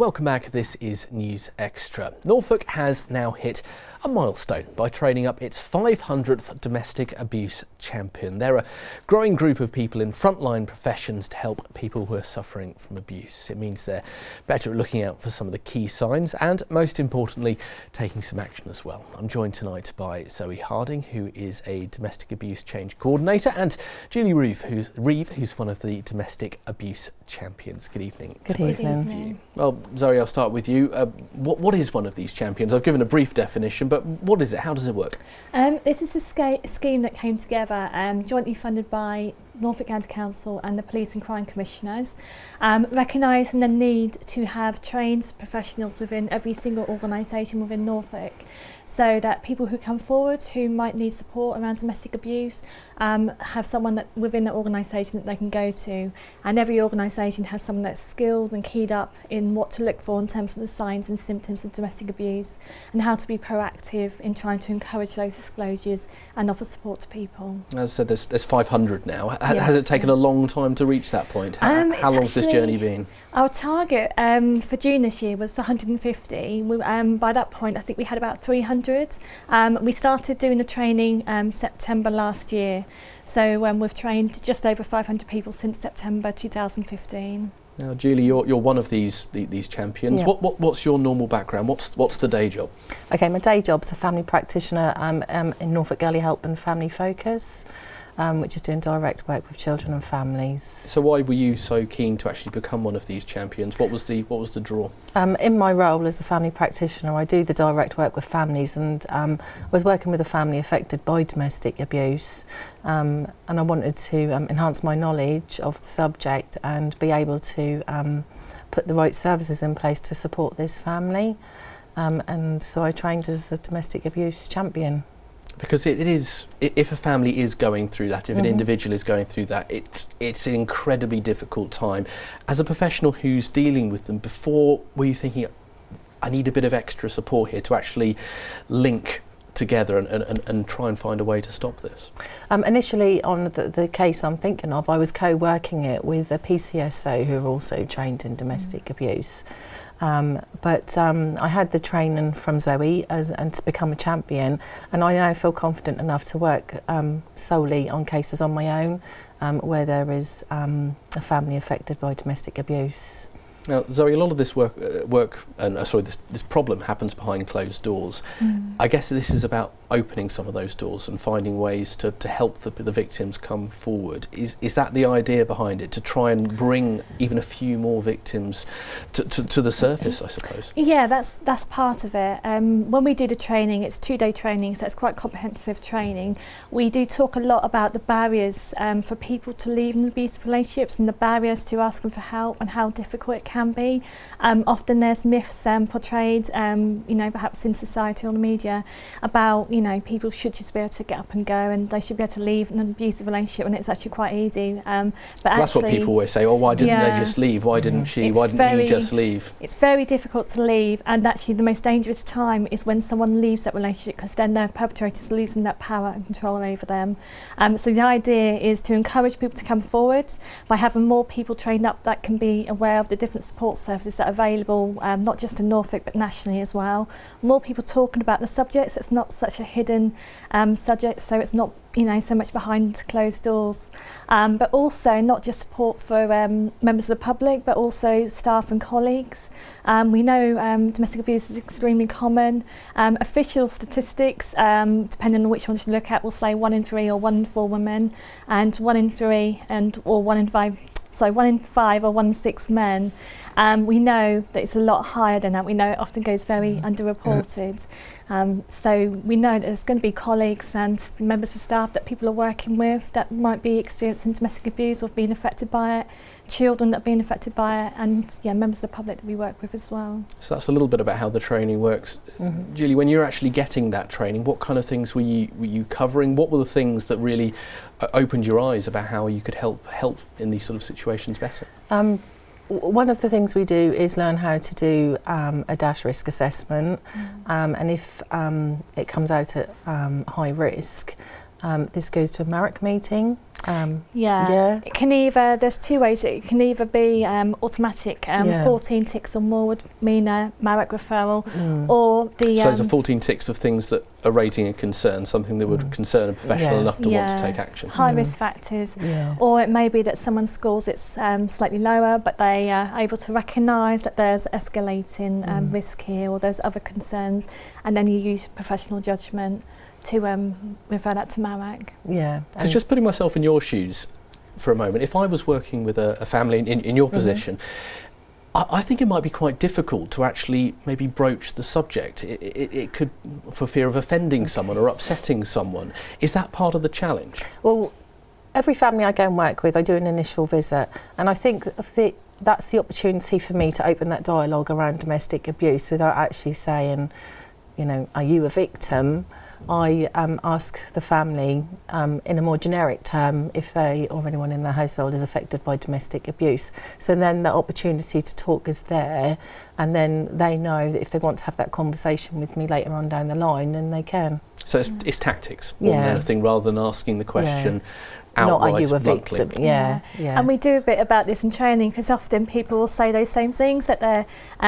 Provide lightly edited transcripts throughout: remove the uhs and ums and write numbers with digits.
Welcome back, this is News Extra. Norfolk has now hit a milestone by training up its 500th domestic abuse champion. They're a growing group of people in frontline professions to help people who are suffering from abuse. It means they're better at looking out for some of the key signs and, most importantly, taking some action as well. I'm joined tonight by Zoe Harding, who is a domestic abuse change coordinator, and Julie Reeve, who's one of the domestic abuse champions. Good evening. Good evening. Both of you. Well, Zoe, I'll start with you. What is one of these champions? I've given a brief definition, but what is it? How does it work? This is a scheme that came together jointly funded by Norfolk County Council and the Police and Crime Commissioners, recognising the need to have trained professionals within every single organisation within Norfolk, so that people who come forward who might need support around domestic abuse have someone that within the organisation that they can go to, and every organisation has someone that's skilled and keyed up in what to look for in terms of the signs and symptoms of domestic abuse and how to be proactive in trying to encourage those disclosures and offer support to people. As I said, there's 500 now. Yes, has it taken a long time to reach that point? How long has this journey been? Our target for June this year was 150. By that point, I think we had about 300. We started doing the training September last year, so we've trained just over 500 people since September 2015. Now, Julie, you're one of these champions. Yeah. What's your normal background? What's the day job? Okay, my day job's a family practitioner in Norfolk Early Help and Family Focus, which is doing direct work with children and families. So why were you so keen to actually become one of these champions? What was the draw? In my role as a family practitioner, I do the direct work with families, and was working with a family affected by domestic abuse, and I wanted to enhance my knowledge of the subject and be able to put the right services in place to support this family, and so I trained as a domestic abuse champion. Because it is, if a family is going through that, if an individual is going through that, it's an incredibly difficult time. As a professional who's dealing with them, before were you thinking, I need a bit of extra support here to actually link together and try and find a way to stop this? Initially, on the case I'm thinking of, I was co-working it with a PCSO who are also trained in domestic abuse. But I had the training from Zoe and to become a champion, and I now feel confident enough to work solely on cases on my own where there is a family affected by domestic abuse. Now, Zoe, a lot of this this problem happens behind closed doors. I guess this is about opening some of those doors and finding ways to help the victims come forward. Is that the idea behind it, to try and bring even a few more victims to the surface, I suppose? Yeah, that's part of it. When we do the training, it's 2-day training, so it's quite comprehensive training. We do talk a lot about the barriers for people to leave in abusive relationships and the barriers to asking for help and how difficult it can be. Often there's myths portrayed, perhaps in society or the media about, people should just be able to get up and go and they should be able to leave an abusive relationship, and it's actually quite easy. But that's what people always say. Oh, why didn't they just leave? Why didn't she? Why didn't he just leave? It's very difficult to leave, and actually the most dangerous time is when someone leaves that relationship, because then their perpetrator's losing that power and control over them. So the idea is to encourage people to come forward by having more people trained up that can be aware of the different support services that are available, not just in Norfolk but nationally as well. More people talking about the subjects. It's not such a hidden subject, so it's not so much behind closed doors, but also not just support for members of the public but also staff and colleagues. We know domestic abuse is extremely common. Official statistics, depending on which ones you look at, will say 1 in 3 or 1 in 4 women, and 1 in 3 or 1 in 5 or 1 in 6 men. We know that it's a lot higher than that. We know it often goes very underreported. So we know that there's going to be colleagues and members of staff that people are working with that might be experiencing domestic abuse or being affected by it, children that are being affected by it, and members of the public that we work with as well. So that's a little bit about how the training works. Julie, when you're actually getting that training, what kind of things were you covering? What were the things that really opened your eyes about how you could help in these sort of situations better? One of the things we do is learn how to do a DASH risk assessment, and if it comes out at high risk, this goes to a MARAC meeting. It can either, there's two ways. It can either be automatic, 14 ticks or more would mean a MARAC referral, or the... So there's a 14 ticks of things that are raising a concern, something that would concern a professional enough to want to take action. High risk factors. Or it may be that someone's scores it's slightly lower, but they are able to recognise that there's escalating risk here, or there's other concerns, and then you use professional judgment to refer that to MARAC. Because just putting myself in your shoes for a moment, if I was working with a family in your position, I think it might be quite difficult to actually maybe broach the subject. It could, for fear of offending someone or upsetting someone. Is that part of the challenge? Well, every family I go and work with, I do an initial visit, and I think that's the opportunity for me to open that dialogue around domestic abuse without actually saying, you know, are you a victim? I ask the family in a more generic term if they or anyone in their household is affected by domestic abuse. So then the opportunity to talk is there, and then they know that if they want to have that conversation with me later on down the line, then they can. So it's tactics more than anything, rather than asking the question outright, not are you a bluntly. victim? And we do a bit about this in training, because often people will say those same things, that they're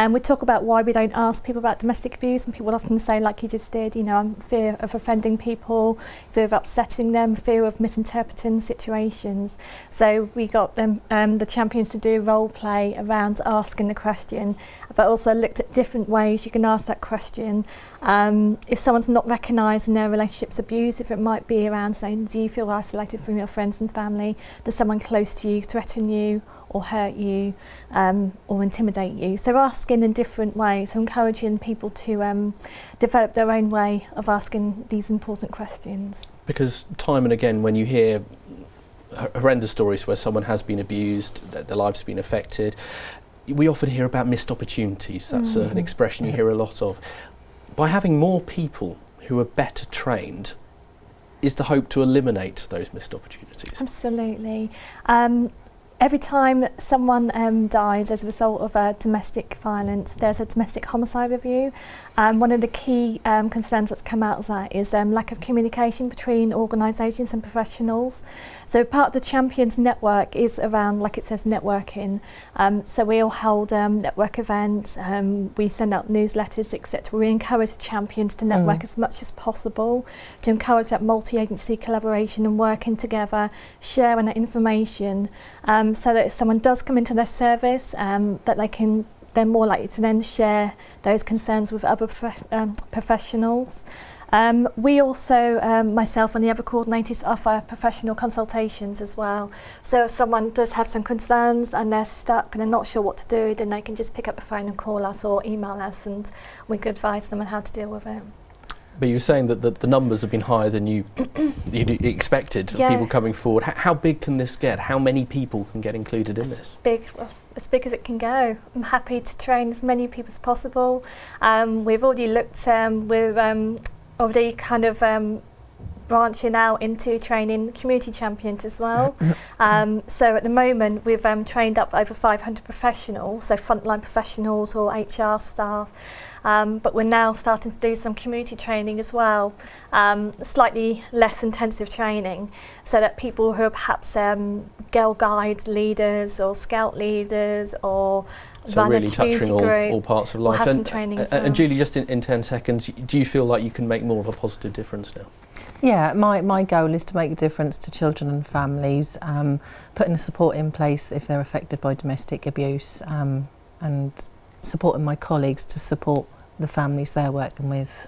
we talk about why we don't ask people about domestic abuse, and people often say, like you just did, you know, I'm fear of offending people, fear of upsetting them, fear of misinterpreting situations. So we got them the champions to do role play around asking the question, but also looked at different ways you can ask that question. If someone's not recognising their relationship's abusive, it might be around saying, do you feel isolated from your friends and family? Does someone close to you threaten you or hurt you or intimidate you? So asking in different ways, encouraging people to develop their own way of asking these important questions. Because time and again, when you hear horrendous stories where someone has been abused, their lives been affected, we often hear about missed opportunities. That's an expression you hear a lot of. By having more people who are better trained, is the hope to eliminate those missed opportunities? Absolutely. Every time someone dies as a result of domestic violence, there's a domestic homicide review. One of the key concerns that's come out of that is lack of communication between organisations and professionals. So part of the Champions Network is around, like it says, networking. So we all hold network events, we send out newsletters, etc. We encourage champions to network as much as possible, to encourage that multi-agency collaboration and working together, sharing that information, so that if someone does come into their service, that they're more likely to then share those concerns with other professionals. We also, myself and the other coordinators, offer professional consultations as well. So if someone does have some concerns and they're stuck and they're not sure what to do, then they can just pick up the phone and call us or email us, and we can advise them on how to deal with it. But you were saying that the numbers have been higher than you expected, of people coming forward. How big can this get? How many people can get included in this? As big as it can go. I'm happy to train as many people as possible. We've already looked, we're already kind of branching out into training community champions as well. So at the moment we've trained up over 500 professionals, so frontline professionals or HR staff. But we're now starting to do some community training as well, slightly less intensive training, so that people who are perhaps Girl Guide leaders or Scout leaders or so really touching all parts of life. And Julie, just in 10 seconds, do you feel like you can make more of a positive difference now? Yeah, my goal is to make a difference to children and families, putting support in place if they're affected by domestic abuse, and supporting my colleagues to support the families they're working with.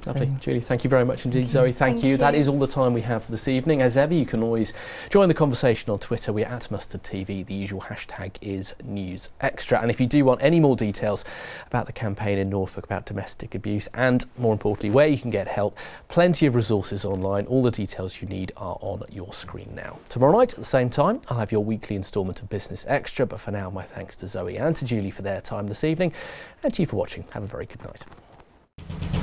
Lovely. Julie, thank you very much indeed. Zoe, thank you. That is all the time we have for this evening. As ever, you can always join the conversation on Twitter. We're at MustardTV. The usual hashtag is NewsExtra. And if you do want any more details about the campaign in Norfolk about domestic abuse and, more importantly, where you can get help, plenty of resources online. All the details you need are on your screen now. Tomorrow night at the same time, I'll have your weekly instalment of Business Extra. But for now, my thanks to Zoe and to Julie for their time this evening. And to you for watching. Have a very good night.